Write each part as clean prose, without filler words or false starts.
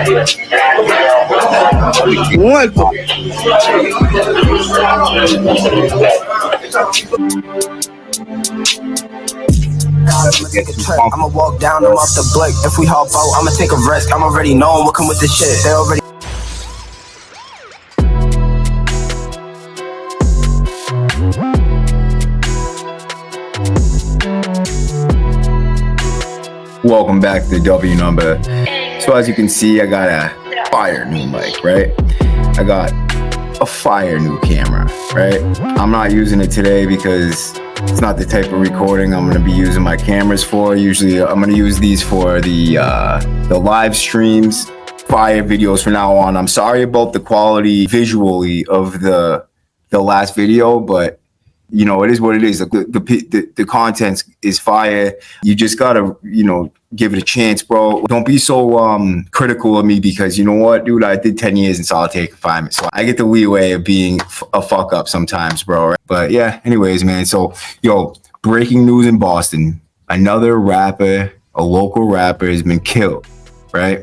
I'ma walk down, I'm off the blick. If we hop out, I'ma take a risk. I'm already knowing what come with this shit. They already. Welcome back to the W number. So as you can see, I got a fire new mic, right? I got a fire new camera, right? I'm not using it today because it's not the type of recording I'm gonna be using my cameras for. Usually I'm gonna use these for the live streams, fire videos from now on. I'm sorry about the quality visually of the last video, but you know, it is what it is. The content is fire. You just gotta, you know, give it a chance, bro. Don't be so critical of me because you know what, dude? I did 10 years in solitary confinement, so I get the leeway of being a fuck up sometimes, bro. Right? But yeah, anyways, man. So, yo, breaking news in Boston. Another rapper, a local rapper, has been killed, right?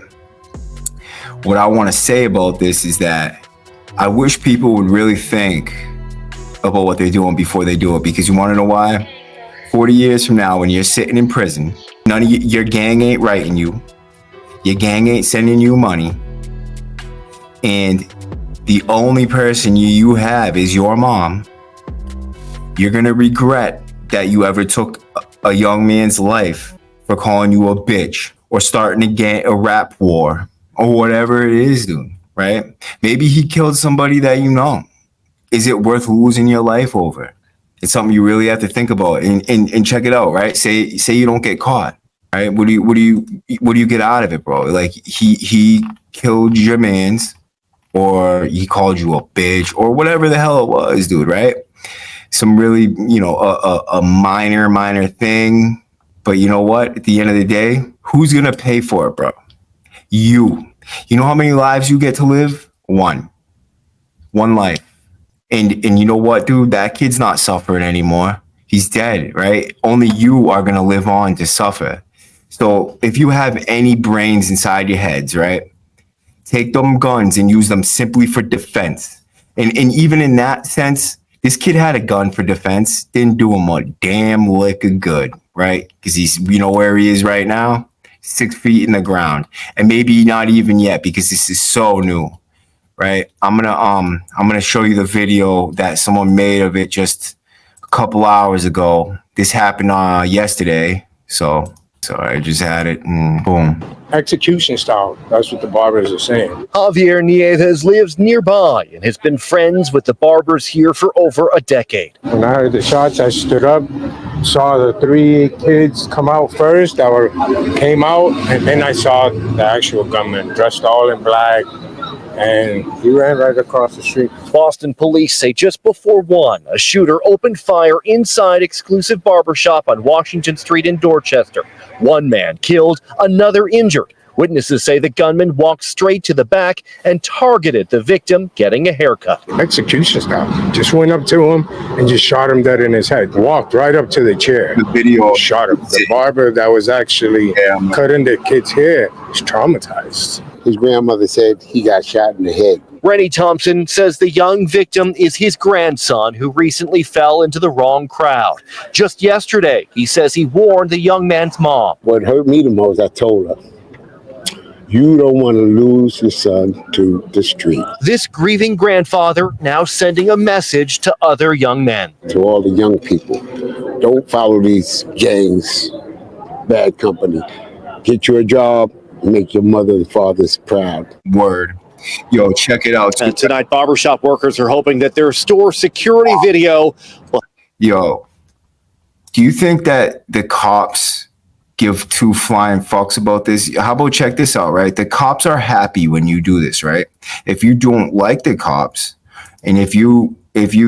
What I want to say about this is that I wish people would really think about what they're doing before they do it, because you want to know why? 40 years from now, when you're sitting in prison, none of your gang ain't writing you, your gang ain't sending you money, and the only person you have is your mom, you're gonna regret that you ever took a young man's life for calling you a bitch or starting a rap war or whatever it is, dude, right? Maybe he killed somebody that you know. Is it worth losing your life over? It's something you really have to think about and check it out, right? Say you don't get caught, right? What do you get out of it, bro? Like he killed your mans, or he called you a bitch, or whatever the hell it was, dude, right? Some really, you know, a minor thing, but you know what? At the end of the day, who's gonna pay for it, bro? You. You know how many lives you get to live? One life. And you know what, dude? That kid's not suffering anymore. He's dead, right? Only you are going to live on to suffer. So if you have any brains inside your heads, right, take them guns and use them simply for defense. And even in that sense, this kid had a gun for defense, didn't do him a damn lick of good, right? Because he's, you know where he is right now? 6 feet in the ground. And maybe not even yet, because this is so new. Right, I'm gonna show you the video that someone made of it just a couple hours ago. This happened yesterday, so I just had it and boom. Execution style. That's what the barbers are saying. Javier Nieves lives nearby and has been friends with the barbers here for over a decade. When I heard the shots, I stood up, saw the 3 kids come out first came out, and then I saw the actual gunman dressed all in black. And he ran right across the street. Boston police say just before 1, a shooter opened fire inside exclusive barbershop on Washington Street in Dorchester. 1 man killed, another injured. Witnesses say the gunman walked straight to the back and targeted the victim getting a haircut. Execution style. Just went up to him and just shot him dead in his head. Walked right up to the chair. The video shot him. The barber that was actually cutting the kid's hair is traumatized. His grandmother said he got shot in the head. Rennie Thompson says the young victim is his grandson who recently fell into the wrong crowd. Just yesterday, he says he warned the young man's mom. What hurt me the most, I told her, you don't want to lose your son to the street. This grieving grandfather now sending a message to other young men. To all the young people, don't follow these gangs, bad company. Get you a job, make your mother and fathers proud. Word. Yo, check it out. And tonight, barbershop workers are hoping that their store security video. Yo, do you think that the cops give 2 flying fucks about this? How about check this out, right? The cops are happy when you do this, right? If you don't like the cops, and if you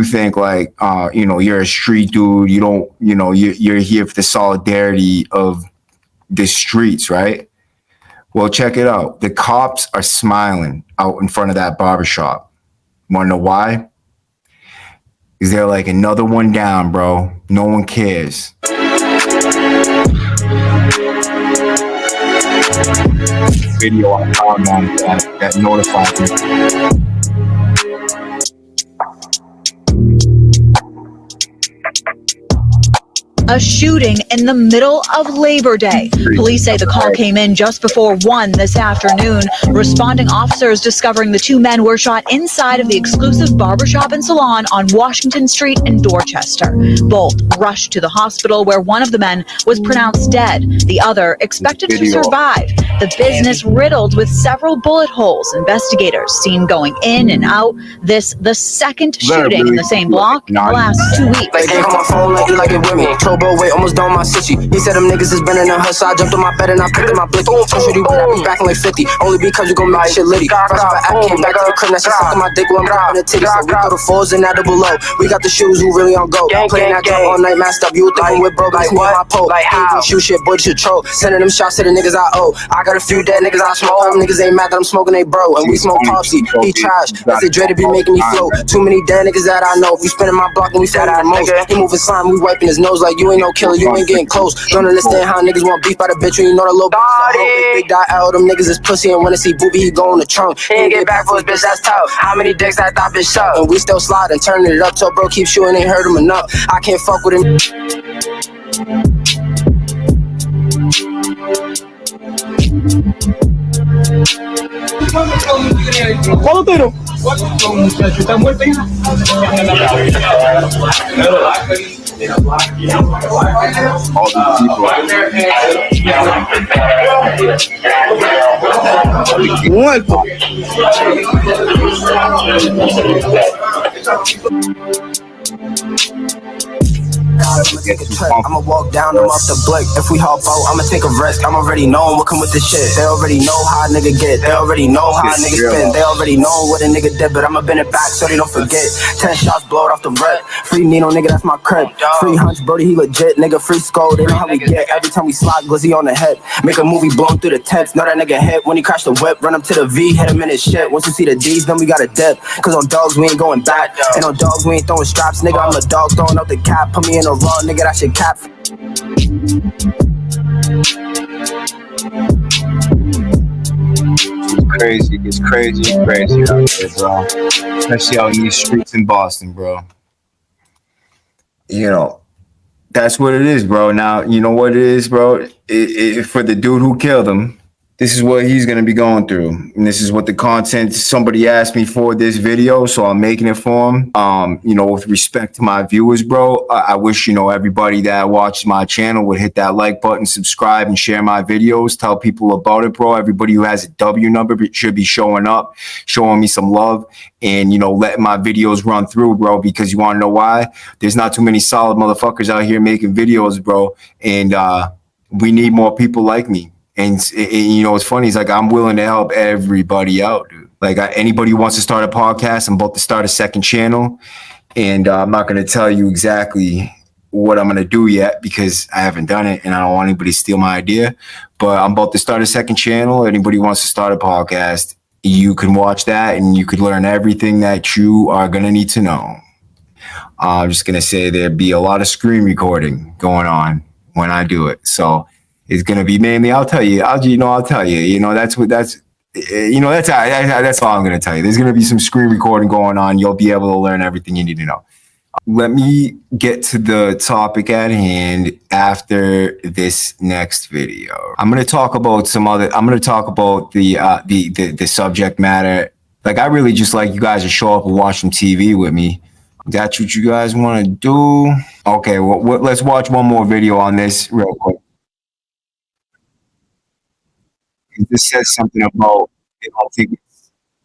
think like, you know, you're a street dude, you don't, you know, you're here for the solidarity of the streets, right? Well, check it out. The cops are smiling out in front of that barbershop. Want to know why? Because they're like, another one down, bro. No one cares. Video I found on that notified me. A shooting in the middle of Labor Day. Police say the call came in just before 1 this afternoon. Responding officers discovering the two men were shot inside of the exclusive barbershop and salon on Washington Street in Dorchester. Both rushed to the hospital where one of the men was pronounced dead. The other expected to survive. The business riddled with several bullet holes. Investigators seen going in and out. This the second shooting in the same block in the last 2 weeks. Like, came on my phone like you like it with me. Turbo weight almost down my city. He said them niggas is been in a hush. I jumped on my bed and I picked up my blicky. First you be back in like 50. Only because you gon' make shit litty. First if I came back to the crib, now she sucking my dick while I'm grabbing the titty. So we throw the fours and that double low. We got the shoes who really on go. Playing that game all night, masked up. You think with bro, like what? My pole. Like how? Shoot shit, boy, shit troll. Sending them shots to the niggas I owe. I got a few dead niggas I smoke. Them niggas ain't mad that I'm smoking they bro. And we smoke Popsy. He trash. That's the dread to be making me flow. Too many dead niggas that I know. We spinning my block and we fat the most. He moving slime, we wiping his nose like you ain't no killer. You ain't getting close. Don't understand how niggas want beef by the bitch when you know the little bitch. Big die out. Them niggas is pussy and when they see Booby, he go in the trunk. He ain't get back for his bitch, that's tough. How many dicks that thought bitch shut? And we still sliding, turning it up till bro keep shooting, ain't heard him enough. I can't fuck with him. All I'ma walk down them off the blick. If we hop out, I'ma take a risk. I'm already knowing what come with this shit. They already know how a nigga get. They already know how a nigga spin. They already know what a nigga did, but I'ma bend it back so they don't forget. 10 shots, blow it off the rip. Free Nino, nigga, that's my crib. Free Hunch, Brody, he legit. Nigga, free Skull, they know how we get. Every time we slide, glizzy on the head. Make a movie blown through the tents. Know that nigga hit when he crashed the whip. Run up to the V, hit him in his shit. Once you see the D's, then we got a dip. Cause on dogs, we ain't going back. And on dogs, we ain't throwing straps. Nigga, I'm a dog throwing out the cap. Put me in a raw, nigga, that shit cap. It's crazy out there, bro. Especially out in these streets in Boston, bro. You know, that's what it is, bro. Now, you know what it is, bro? For the dude who killed him, this is what he's going to be going through. And this is what the content somebody asked me for this video. So I'm making it for him. You know, with respect to my viewers, bro, I wish, you know, everybody that watches my channel would hit that like button, subscribe, and share my videos. Tell people about it, bro. Everybody who has a W number should be showing up, showing me some love, and, you know, letting my videos run through, bro, because you want to know why? There's not too many solid motherfuckers out here making videos, bro. And we need more people like me. And you know, what's funny is like I'm willing to help everybody out, dude. Like anybody who wants to start a podcast, I'm about to start a second channel, and I'm not going to tell you exactly what I'm going to do yet because I haven't done it, and I don't want anybody to steal my idea. But I'm about to start a second channel. Anybody who wants to start a podcast, you can watch that, and you could learn everything that you are going to need to know. I'm just going to say there'd be a lot of screen recording going on when I do it, so. It's gonna be mainly. I'll tell you. That's all I'm gonna tell you. There's gonna be some screen recording going on. You'll be able to learn everything you need to know. Let me get to the topic at hand after this next video. I'm gonna talk about the subject matter. Like I really just like you guys to show up and watch some TV with me. That's what you guys want to do. Okay. Well, let's watch one more video on this real quick. This says something about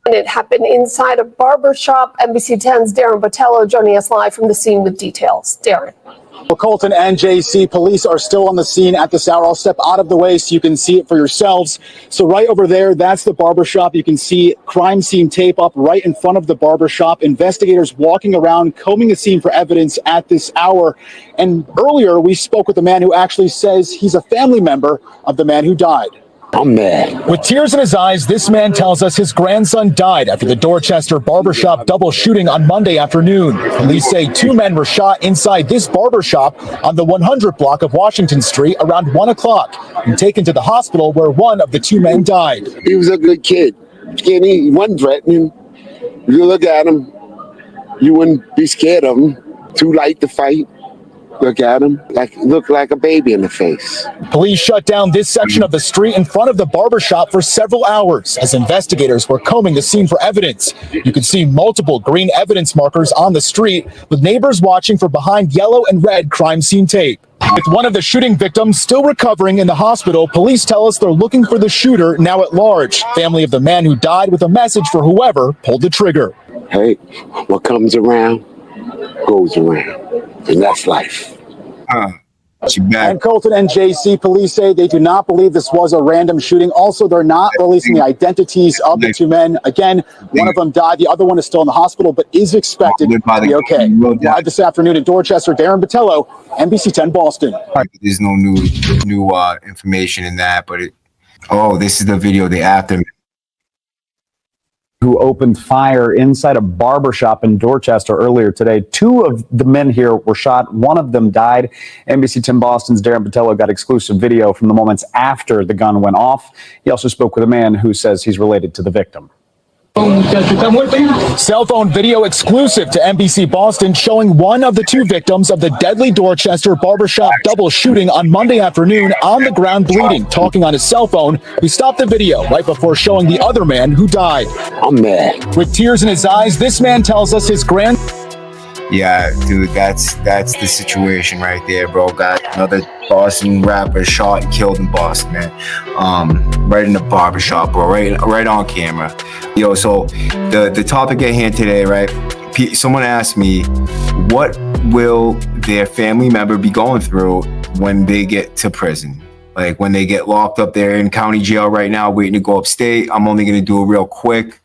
it happened inside a barbershop. NBC 10's Darren Botello joining us live from the scene with details. Darren. Well, Colton and JC, police are still on the scene at this hour. I'll step out of the way so you can see it for yourselves. So right over there, that's the barbershop. You can see crime scene tape up right in front of the barbershop. Investigators walking around, combing the scene for evidence at this hour. And earlier, we spoke with a man who actually says he's a family member of the man who died. I'm mad. With tears in his eyes, this man tells us his grandson died after the Dorchester barbershop double shooting on Monday afternoon. Police say 2 men were shot inside this barbershop on the 100 block of Washington Street around 1 o'clock and taken to the hospital where one of the 2 men died. He was a good kid. He wasn't threatening. You look at him, you wouldn't be scared of him. Too light to fight. Look at him, look like a baby in the face. Police shut down this section of the street in front of the barbershop for several hours as investigators were combing the scene for evidence. You could see multiple green evidence markers on the street, with neighbors watching for behind yellow and red crime scene tape. With one of the shooting victims still recovering in the hospital, police tell us they're looking for the shooter now at large. Family of the man who died with a message for whoever pulled the trigger. Hey, what comes around goes around, and that's life. And Colton and JC, police say they do not believe this was a random shooting. Also, they're not releasing the identities of the 2 men. Again, one of them died. The other one is still in the hospital, but is expected to be okay. Live this afternoon in Dorchester, Darren Botello, NBC 10 Boston. There's no new information in that, but this is the video they after. Who opened fire inside a barbershop in Dorchester earlier today. 2 of the men here were shot. 1 of them died. NBC 10 Boston's Darren Botello got exclusive video from the moments after the gun went off. He also spoke with a man who says he's related to the victim. Cell phone video exclusive to NBC Boston showing one of the 2 victims of the deadly Dorchester barbershop double shooting on Monday afternoon on the ground bleeding, talking on his cell phone. We stopped the video right before showing the other man who died. I'm mad. With tears in his eyes, this man tells us his Yeah, dude, that's the situation right there, bro. Got another Boston rapper shot and killed in Boston, man. Right in the barbershop, bro. Right on camera. Yo, so the topic at hand today, right? Someone asked me, what will their family member be going through when they get to prison? Like when they get locked up there in county jail right now, waiting to go upstate. I'm only gonna do it real quick.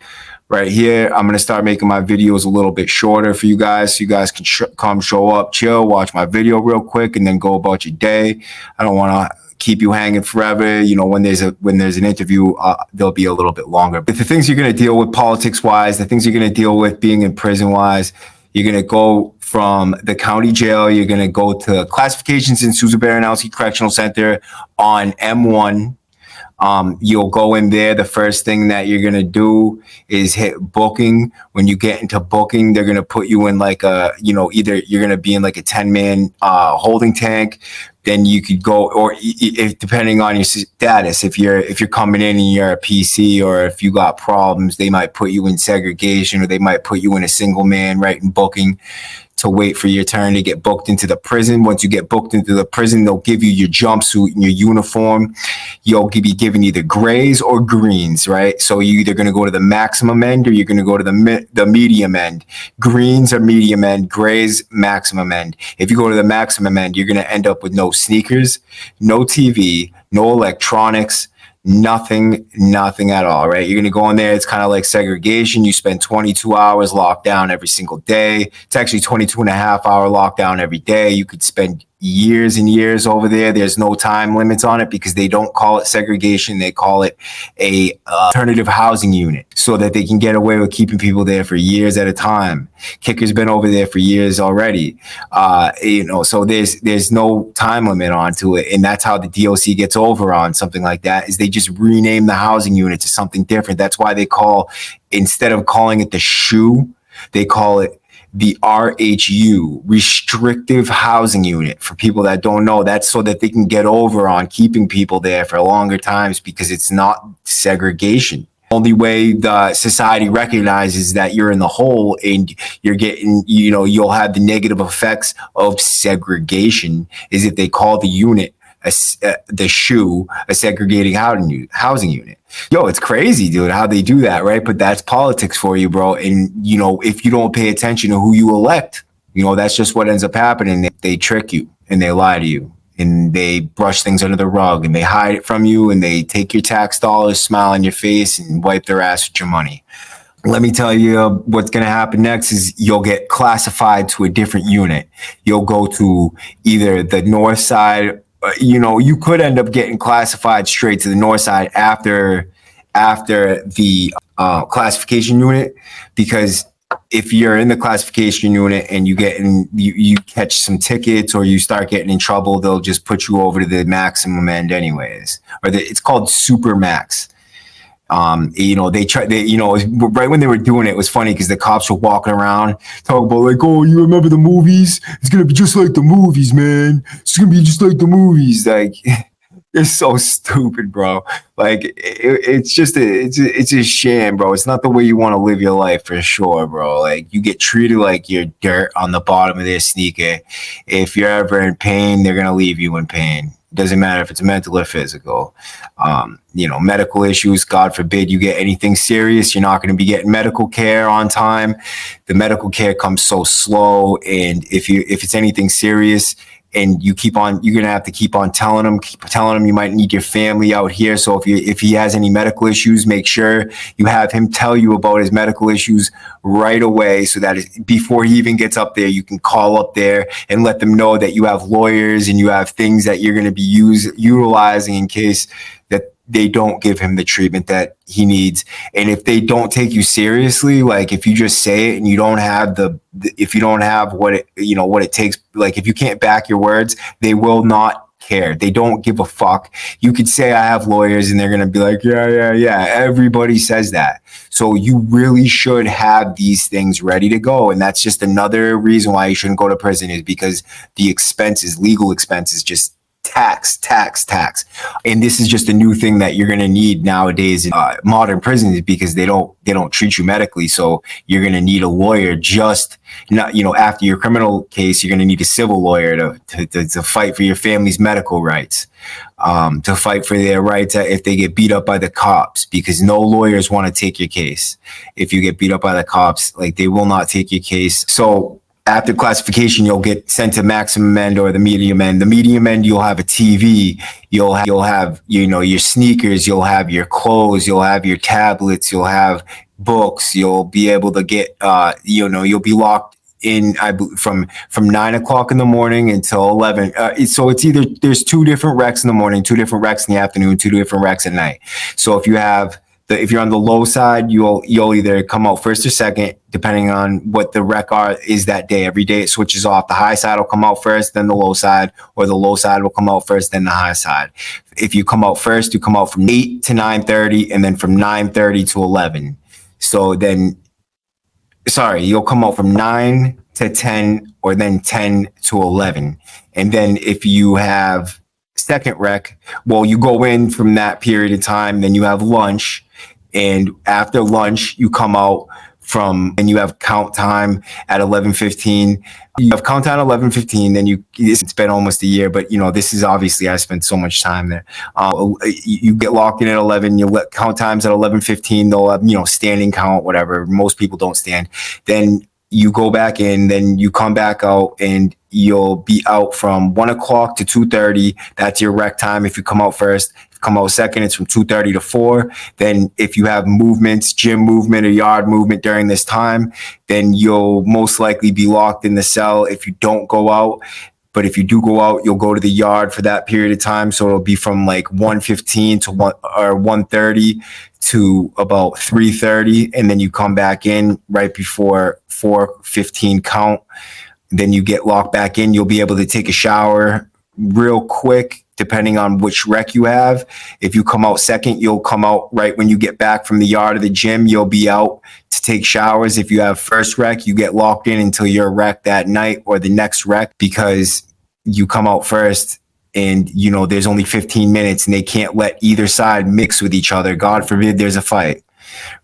Right here, I'm going to start making my videos a little bit shorter for you guys so you guys can come show up, chill, watch my video real quick, and then go about your day. I don't want to keep you hanging forever. You know, when there's an interview, they'll be a little bit longer. But the things you're going to deal with politics-wise, the things you're going to deal with being in prison-wise, you're going to go from the county jail, you're going to go to classifications in Susan Baranowski Correctional Center on M1. You'll go in there. The first thing that you're going to do is hit booking. When you get into booking, they're going to put you in like either you're going to be in like a 10-man holding tank. Then you could go, or if depending on your status, if you're coming in and you're a PC, or if you got problems, they might put you in segregation, or they might put you in a single man right in booking to wait for your turn to get booked into the prison. Once you get booked into the prison, they'll give you your jumpsuit and your uniform. You'll be given either grays or greens, right? So you're either going to go to the maximum end or you're going to go to the medium end. Greens are medium end, grays maximum end. If you go to the maximum end, you're going to end up with no sneakers, no TV, no electronics, nothing at all, right? You're going to go in there. It's kind of like segregation. You spend 22 hours locked down every single day. It's actually 22 and a half hour lockdown every day. You could spend years and years over there. There's no time limits on it because they don't call it segregation. They call it a alternative housing unit so that they can get away with keeping people there for years at a time. Kicker's been over there for years already. So there's no time limit onto it. And that's how the DOC gets over on something like that, is they just rename the housing unit to something different. That's why instead of calling it the SHU, they call it the RHU, restrictive housing unit. For people that don't know, that's so that they can get over on keeping people there for longer times, because it's not segregation. Only way the society recognizes that you're in the hole and you're getting, you'll have the negative effects of segregation is if they call the unit the SHU, a segregating housing unit. Yo, it's crazy, dude, how they do that, right? But that's politics for you, bro. And, if you don't pay attention to who you elect, that's just what ends up happening. They trick you and they lie to you and they brush things under the rug and they hide it from you and they take your tax dollars, smile on your face and wipe their ass with your money. Let me tell you what's going to happen next is you'll get classified to a different unit. You'll go to either the north side you could end up getting classified straight to the north side after the classification unit, because if you're in the classification unit and you catch some tickets or you start getting in trouble, they'll just put you over to the maximum end anyways, or it's called super max. Right when they were doing it, it was funny because the cops were walking around talking about like, oh, you remember the movies? It's gonna be just like the movies, man. It's gonna be just like the movies. Like, it's so stupid, bro. Like, it's a sham, bro. It's not the way you want to live your life for sure, bro. Like, you get treated like you're dirt on the bottom of their sneaker. If you're ever in pain, they're gonna leave you in pain. Doesn't matter if it's mental or physical. Medical issues, God forbid you get anything serious, you're not going to be getting medical care on time. The medical care comes so slow, and if it's anything serious and you're going to have to keep telling them you might need your family out here. So if he has any medical issues, make sure you have him tell you about his medical issues right away, so that before he even gets up there, you can call up there and let them know that you have lawyers and you have things that you're going to be utilizing in case that they don't give him the treatment that he needs. And if they don't take you seriously, like if you just say it and you don't have what it takes, like if you can't back your words, they will not care. They don't give a fuck. You could say I have lawyers and they're going to be like, yeah. Everybody says that. So you really should have these things ready to go. And that's just another reason why you shouldn't go to prison, is because the legal expenses, just tax. And this is just a new thing that you're going to need nowadays in modern prisons, because they don't treat you medically. So you're going to need a lawyer after your criminal case, you're going to need a civil lawyer to fight for your family's medical rights, to fight for their rights if they get beat up by the cops, because no lawyers want to take your case. If you get beat up by the cops, like, they will not take your case. So after classification, you'll get sent to maximum end or the medium end. The medium end, you'll have a TV, you'll have your sneakers, you'll have your clothes, you'll have your tablets, you'll have books, you'll be able to get you'll be locked in from 9 o'clock in the morning until 11. So it's either there's 2 different recs in the morning, 2 different recs in the afternoon, 2 different recs at night. So if you're on the low side, you'll either come out first or second, depending on what the rec is that day. Every day it switches off. The high side will come out first, then the low side, or the low side will come out first, then the high side. If you come out first, you come out from 8 to 9:30, and then from 9:30 to 11. You'll come out from 9 to 10, or then 10 to 11. And then if you have second rec, well, you go in from that period of time, then you have lunch. And after lunch, you come out and you have count time at 11:15. You have count time at 11:15. Then it's been almost a year, but this is obviously, I spent so much time there. You get locked in at 11. You let count times at 11:15. They'll have standing count, whatever. Most people don't stand. Then you go back in, then you come back out, and you'll be out from 1 o'clock to 2:30. That's your rec time. If you come out first, if you come out second, it's from 2:30 to 4. Then if you have movements, gym movement or yard movement during this time, then you'll most likely be locked in the cell if you don't go out. But if you do go out, you'll go to the yard for that period of time. So it'll be from like 1:15 to 1:30 to about 3:30. And then you come back in right before 4:15 count. Then you get locked back in. You'll be able to take a shower real quick, depending on which rec you have. If you come out second, you'll come out right when you get back from the yard or the gym. You'll be out to take showers. If you have first rec, you get locked in until your rec that night or the next rec, because you come out first and there's only 15 minutes and they can't let either side mix with each other. God forbid there's a fight,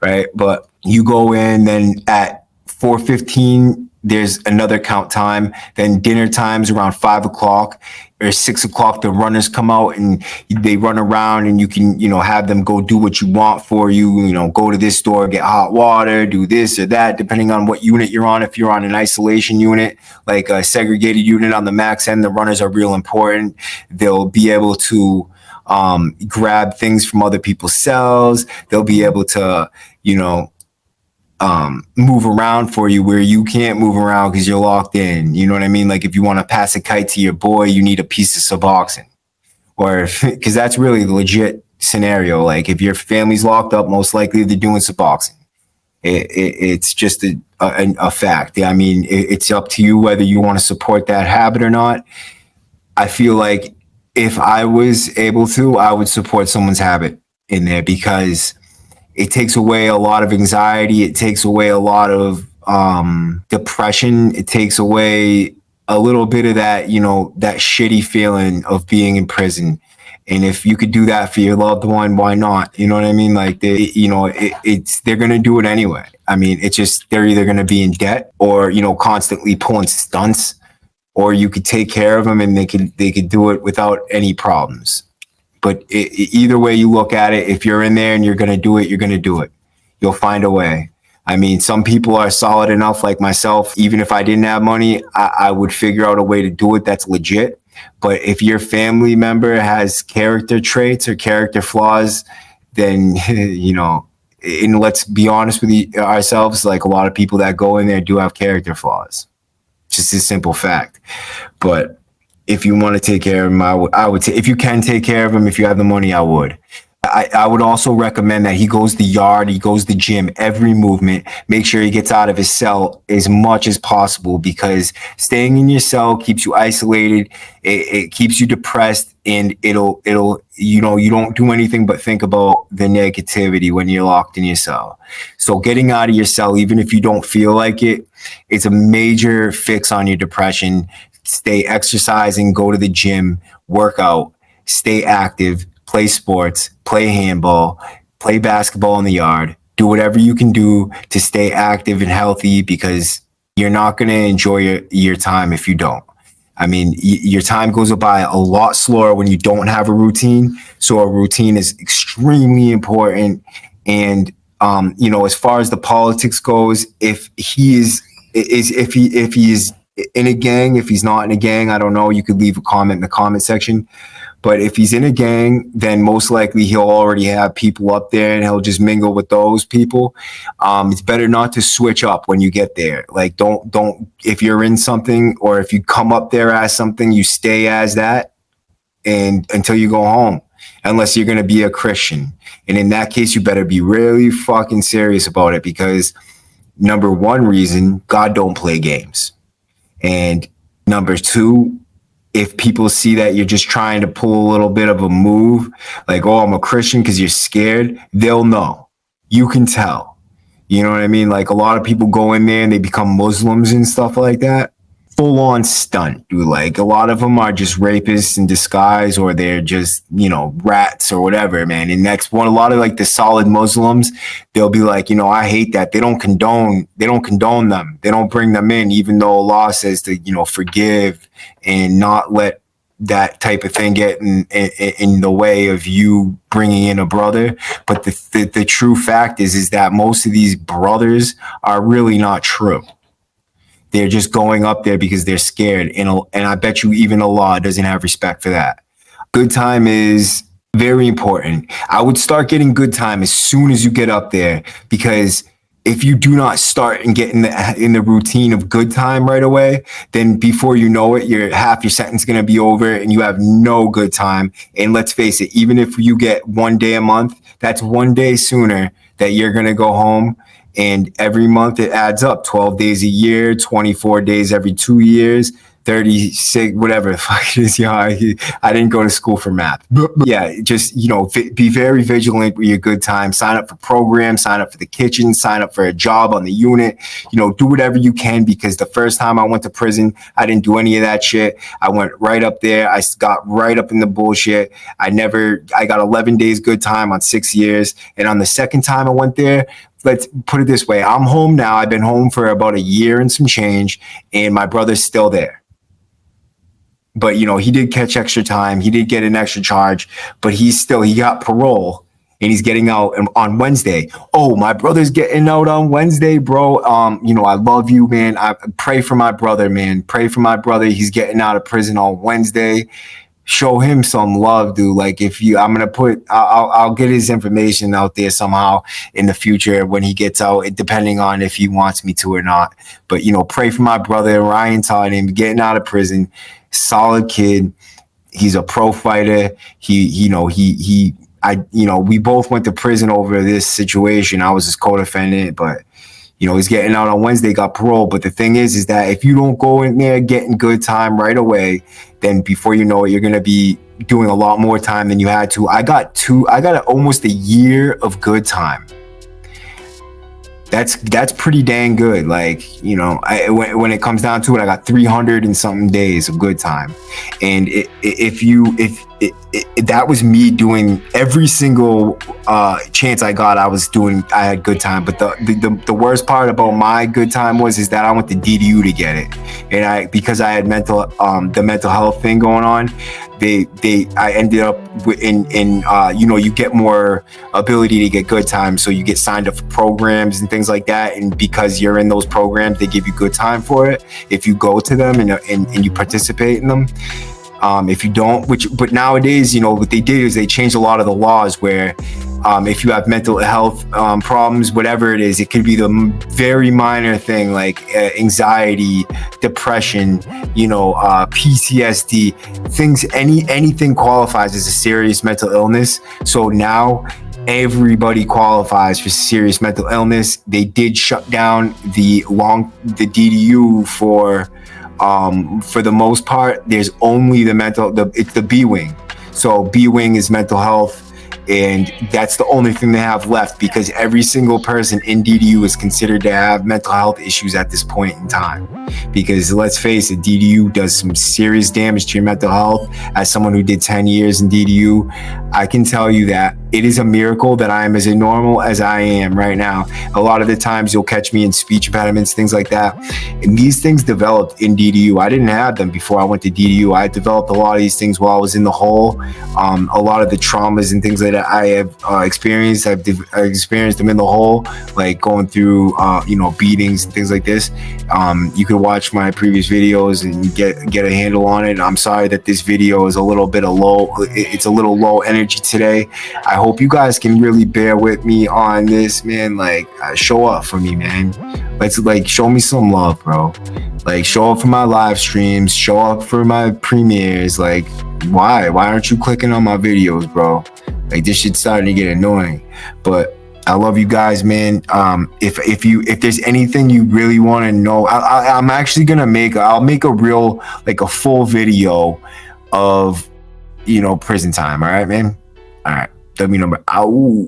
right? But you go in, then at 4:15, there's another count time. Then dinner time's around 5 o'clock or 6 o'clock. The runners come out and they run around, and you can, have them go do what you want for you. Go to this store, get hot water, do this or that, depending on what unit you're on. If you're on an isolation unit, like a segregated unit on the max end, the runners are real important. They'll be able to grab things from other people's cells. They'll be able to, move around for you where you can't move around because you're locked in. You know what I mean? Like if you want to pass a kite to your boy, you need a piece of Suboxone. or because that's really the legit scenario. Like if your family's locked up, most likely they're doing some boxing. It's just a fact. I mean, it's up to you whether you want to support that habit or not. I feel like if I was able to, I would support someone's habit in there because it takes away a lot of anxiety. It takes away a lot of depression. It takes away a little bit of that, that shitty feeling of being in prison. And if you could do that for your loved one, why not? You know what I mean? Like they're going to do it anyway. I mean, it's just, they're either going to be in debt or, constantly pulling stunts, or you could take care of them and they could do it without any problems. But either way you look at it, if you're in there and you're going to do it, you're going to do it. You'll find a way. I mean, some people are solid enough like myself. Even if I didn't have money, I would figure out a way to do it that's legit. But if your family member has character traits or character flaws, then, and let's be honest with ourselves, like a lot of people that go in there do have character flaws. Just a simple fact. But if you want to take care of him, I would if you can take care of him, if you have the money, I would. I would also recommend that he goes to the yard, he goes to the gym, every movement, make sure he gets out of his cell as much as possible, because staying in your cell keeps you isolated. It keeps you depressed, and it'll, you don't do anything but think about the negativity when you're locked in your cell. So getting out of your cell, even if you don't feel like it, it's a major fix on your depression. Stay exercising, go to the gym, work out, stay active, play sports, play handball, play basketball in the yard, do whatever you can do to stay active and healthy, because you're not going to enjoy your time if you don't. I mean, your time goes by a lot slower when you don't have a routine. So a routine is extremely important. And, as far as the politics goes, if he is in a gang, if he's not in a gang, I don't know, you could leave a comment in the comment section. But if he's in a gang, then most likely he'll already have people up there and he'll just mingle with those people. It's better not to switch up when you get there. Like don't, if you're in something, or if you come up there as something, you stay as that and until you go home, unless you're going to be a Christian. And in that case, you better be really fucking serious about it, because number one reason, God don't play games. And number two, if people see that you're just trying to pull a little bit of a move, like, oh, I'm a Christian because you're scared, they'll know. You can tell. You know what I mean? Like a lot of people go in there and they become Muslims and stuff like that. Full on stunt, dude. Like a lot of them are just rapists in disguise, or they're just, rats or whatever, man. And that's what a lot of like the solid Muslims, they'll be like, I hate that. They don't condone them. They don't bring them in, even though Allah says to, forgive and not let that type of thing get in the way of you bringing in a brother. But the true fact is that most of these brothers are really not true. They're just going up there because they're scared. And I bet you even Allah doesn't have respect for that. Good time is very important. I would start getting good time as soon as you get up there, because if you do not start and get in the routine of good time right away, then before you know it, half your sentence is going to be over and you have no good time. And let's face it, even if you get 1 day a month, that's 1 day sooner that you're going to go home. And every month it adds up. 12 days a year, 24 days every 2 years, 36, whatever the fuck it is. Yeah, I didn't go to school for math. But yeah, just, be very vigilant with your good time. Sign up for programs, sign up for the kitchen, sign up for a job on the unit. Do whatever you can, because the first time I went to prison, I didn't do any of that shit. I went right up there. I got right up in the bullshit. I got 11 days good time on 6 years. And on the second time I went there, let's put it this way. I'm home now. I've been home for about a year and some change, and my brother's still there. But, he did catch extra time. He did get an extra charge, but he got parole, and he's getting out on Wednesday. Oh, my brother's getting out on Wednesday, bro. I love you, man. I pray for my brother, man. Pray for my brother. He's getting out of prison on Wednesday. Show him some love, dude. Like I'll get his information out there somehow in the future when he gets out, depending on if he wants me to or not. But, pray for my brother, Ryan Todd, getting out of prison. Solid kid, He's a pro fighter. We both went to prison over this situation. I was his co-defendant, but he's getting out on Wednesday, got parole. But the thing is that if you don't go in there getting good time right away, then before you know it, you're going to be doing a lot more time than you had to. I got almost a year of good time. That's pretty dang good. Like, when it comes down to it, I got 300 and something days of good time. And that was me doing every single chance I got. I had good time. But the worst part about my good time is that I went to DDU to get it. And because I had the mental health thing going on, I ended up you get more ability to get good time. So you get signed up for programs and things like that. And because you're in those programs, they give you good time for it if you go to them and you participate in them. If you don't, but nowadays, what they did is they changed a lot of the laws where if you have mental health problems, whatever it is, it could be the very minor thing like anxiety, depression, PTSD, things, anything qualifies as a serious mental illness. So now everybody qualifies for serious mental illness. They did shut down the DDU for the most part. There's only it's the B wing. So B wing is mental health, and that's the only thing they have left because every single person in DDU is considered to have mental health issues at this point in time. Because let's face it, DDU does some serious damage to your mental health. As someone who did 10 years in DDU, I can tell you that it is a miracle that I am as normal as I am right now. A lot of the times you'll catch me in speech impediments, things like that. And these things developed in DDU. I didn't have them before I went to DDU. I developed a lot of these things while I was in the hole. A lot of the traumas and things like that I have experienced, I've experienced them in the hole, like going through, beatings and things like this. You can watch my previous videos and get a handle on it. I'm sorry that this video is a little bit it's a little low energy today. I hope you guys can really bear with me on this, man. Like, show up for me, man. Let's show me some love, bro. Like, show up for my live streams, show up for my premieres. Like, why aren't you clicking on my videos, bro? Like, this shit's starting to get annoying. But I love you guys, man. If there's anything you really want to know, I'm actually gonna make a full video of prison time. All right, man. All right. W number. Ow.